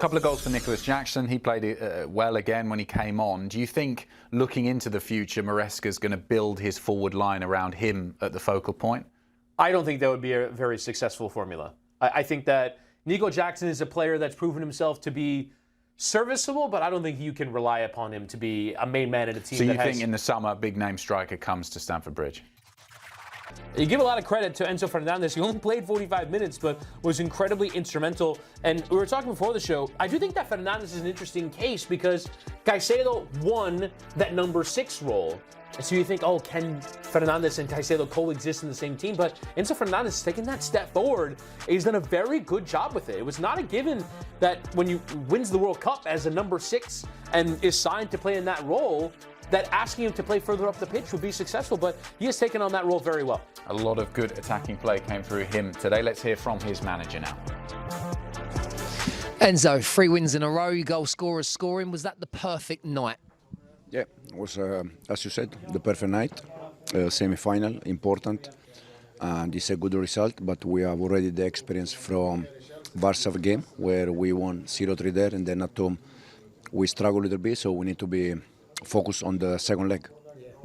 Couple of goals for Nicolas Jackson. He played well again when he came on. Do you think, looking into the future, Marseca's going to build his forward line around him at the focal point? I don't think that would be a very successful formula. I think that Nicolas Jackson is a player that's proven himself to be serviceable, but I don't think you can rely upon him to be a main man in a team. So you think in the summer, big name striker comes to Stamford Bridge? You give a lot of credit to Enzo Fernandez. He only played 45 minutes, but was incredibly instrumental. And we were talking before the show, I do think that Fernandez is an interesting case because Caicedo won that number 6 role. And so you think, oh, can Fernandez and Caicedo coexist in the same team? But Enzo Fernandez has taken that step forward. He's done a very good job with it. It was not a given that when you wins the World Cup as a number 6 and is signed to play in that role, that asking him to play further up the pitch would be successful, but he has taken on that role very well. A lot of good attacking play came through him today. Let's hear from his manager now. Enzo, 3 wins in a row, goal scorers scoring. Was that the perfect night? Yeah, it was, as you said, the perfect night. Semi-final, important. And it's a good result, but we have already the experience from Barca game, where we won 0-3 there, and then at home we struggled a little bit, so we need to be focused on the second leg.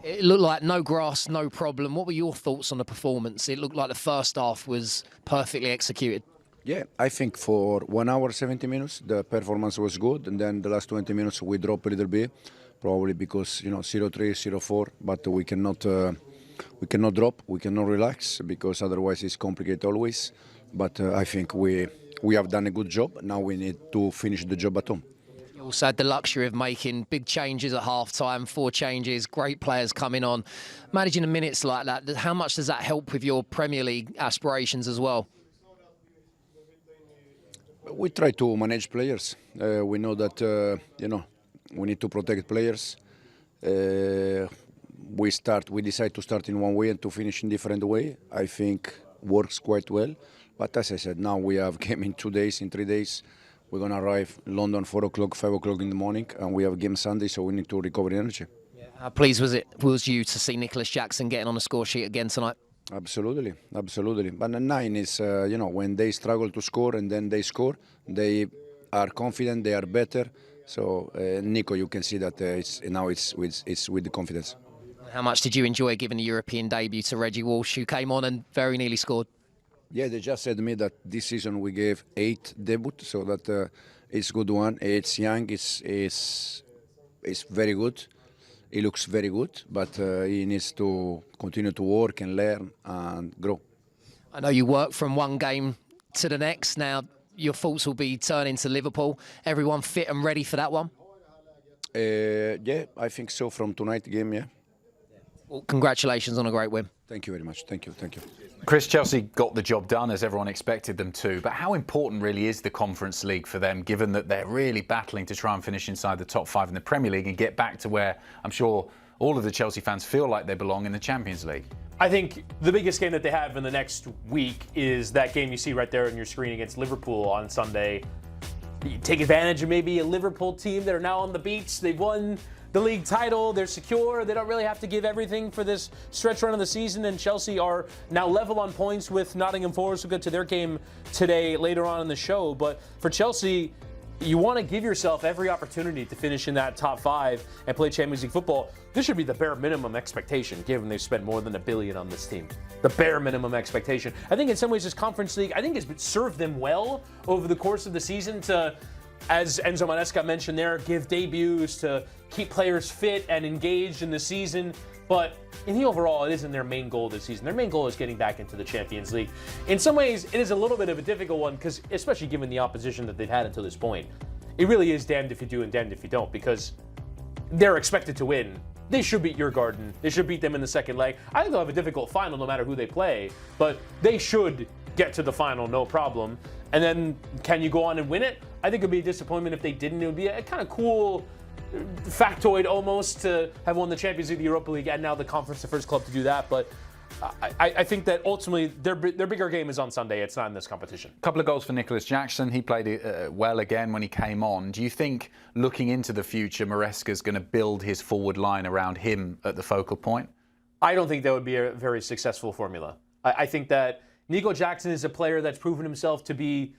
It looked like no grass, no problem. What were your thoughts on the performance? It looked like the first half was perfectly executed. Yeah, I think for 1 hour, 70 minutes, the performance was good, and then the last 20 minutes we dropped a little bit, probably because, 0-3, 0-4, but we cannot drop, we cannot relax, because otherwise it's complicated always. But I think we have done a good job. Now we need to finish the job at home. You also had the luxury of making big changes at half-time, 4 changes, great players coming on. Managing the minutes like that, how much does that help with your Premier League aspirations as well? We try to manage players. We know that, we need to protect players. We decide to start in one way and to finish in different way. I think works quite well. But as I said, now we have game in 2 days, in 3 days. We're going to arrive in London 4 o'clock, 5 o'clock in the morning, and we have a game Sunday, so we need to recover energy. Yeah. How pleased was you to see Nicolas Jackson getting on the score sheet again tonight? Absolutely, absolutely. But the 9 is, when they struggle to score and then they score, they are confident, they are better. So, Nico, you can see that now it's with the confidence. How much did you enjoy giving the European debut to Reggie Walsh, who came on and very nearly scored? Yeah, they just said to me that this season we gave 8 debuts, so that it's a good one. It's young, it's very good. He looks very good, but he needs to continue to work and learn and grow. I know you work from one game to the next. Now, your thoughts will be turning to Liverpool. Everyone fit and ready for that one? Yeah, I think so from tonight's game, yeah. Well, congratulations on a great win. Thank you very much. Thank you. Chris, Chelsea got the job done as everyone expected them to, but how important really is the Conference League for them, given that they're really battling to try and finish inside the top 5 in the Premier League and get back to where I'm sure all of the Chelsea fans feel like they belong in the Champions League? I think the biggest game that they have in the next week is that game you see right there on your screen against Liverpool on Sunday. You take advantage of maybe a Liverpool team that are now on the beach. They've won the league title, they're secure, they don't really have to give everything for this stretch run of the season, and Chelsea are now level on points with Nottingham Forest. We'll get to their game today later on in the show, but for Chelsea, you want to give yourself every opportunity to finish in that top 5 and play Champions League football. This should be the bare minimum expectation, given they've spent more than $1 billion on this team. The bare minimum expectation. I think in some ways this Conference League, I think has served them well over the course of the season to, as Enzo Marseca mentioned there, give debuts, to keep players fit and engaged in the season. But in the overall, it isn't their main goal this season. Their main goal is getting back into the Champions League. In some ways, it is a little bit of a difficult one, because especially given the opposition that they've had until this point, it really is damned if you do and damned if you don't, because they're expected to win. They should beat Djurgården. They should beat them in the second leg. I think they'll have a difficult final no matter who they play, but they should get to the final, no problem. And then, can you go on and win it? I think it would be a disappointment if they didn't. It would be a kind of cool factoid almost to have won the Champions League, the Europa League, and now the conference, the first club to do that. But I think that ultimately their bigger game is on Sunday. It's not in this competition. A couple of goals for Nicolas Jackson. He played well again when he came on. Do you think, looking into the future, Marseca's going to build his forward line around him at the focal point? I don't think that would be a very successful formula. I think that Nicolas Jackson is a player that's proven himself to be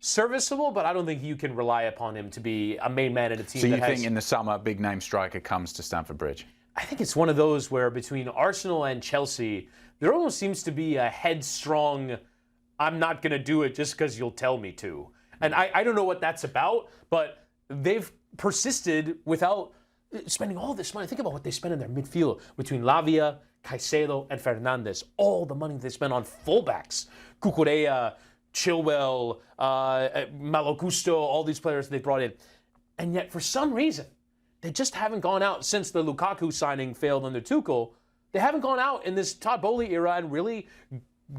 serviceable, but I don't think you can rely upon him to be a main man in a team. So you think in the summer, big name striker comes to Stamford Bridge? I think it's one of those where between Arsenal and Chelsea, there almost seems to be a headstrong, I'm not going to do it just because you'll tell me to. And I don't know what that's about, but they've persisted without spending all this money. Think about what they spent in their midfield between Lavia, Caicedo, and Fernandes. All the money they spent on fullbacks. Cucurella, Chilwell, Malo Gusto, all these players they brought in. And yet, for some reason, they just haven't gone out since the Lukaku signing failed under Tuchel. They haven't gone out in this Todd Boehly era and really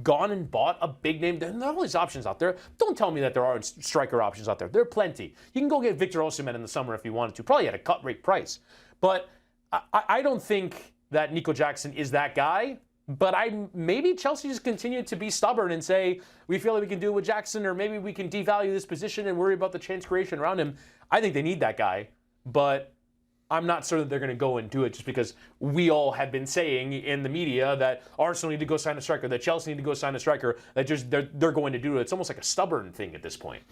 gone and bought a big name. There are all these options out there. Don't tell me that there aren't striker options out there. There are plenty. You can go get Victor Osimhen in the summer if you wanted to, probably at a cut rate price. But I don't think that Nico Jackson is that guy. But maybe Chelsea just continue to be stubborn and say, we feel like we can do it with Jackson, or maybe we can devalue this position and worry about the chance creation around him. I think they need that guy. But I'm not certain they're going to go and do it just because we all have been saying in the media that Arsenal need to go sign a striker, that Chelsea need to go sign a striker, that just they're going to do it. It's almost like a stubborn thing at this point.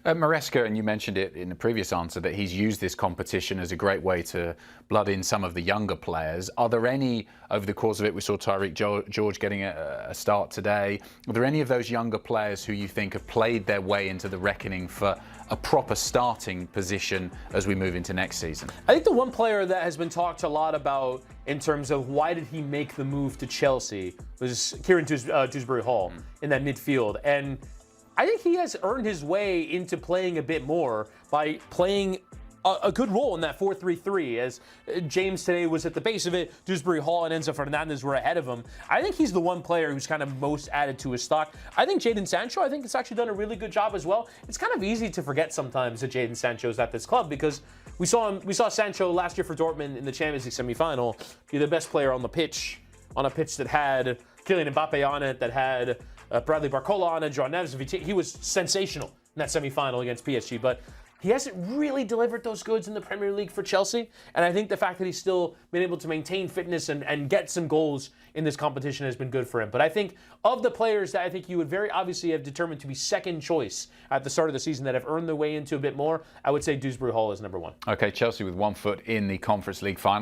Marseca, and you mentioned it in the previous answer, that he's used this competition as a great way to blood in some of the younger players. Are there any, over the course of it, we saw Tyreek George getting a start today, are there any of those younger players who you think have played their way into the reckoning for a proper starting position as we move into next season? I think the one player that has been talked a lot about in terms of why did he make the move to Chelsea was Kieran Dewsbury Hall in that midfield. And I think he has earned his way into playing a bit more by playing a good role in that 4-3-3. As James today was at the base of it, Dewsbury Hall and Enzo Fernandez were ahead of him. I think he's the one player who's kind of most added to his stock. I think Jadon Sancho, I think it's actually done a really good job as well. It's kind of easy to forget sometimes that Jadon Sancho is at this club because we saw Sancho last year for Dortmund in the Champions League semi-final be the best player on the pitch, on a pitch that had Kylian Mbappe on it, that had Bradley Barcola on it, João Neves. He was sensational in that semi-final against PSG, but he hasn't really delivered those goods in the Premier League for Chelsea, and I think the fact that he's still been able to maintain fitness and get some goals in this competition has been good for him. But I think of the players that I think you would very obviously have determined to be second choice at the start of the season that have earned their way into a bit more, I would say Dewsbury Hall is number one. Okay, Chelsea with 1 foot in the Conference League final.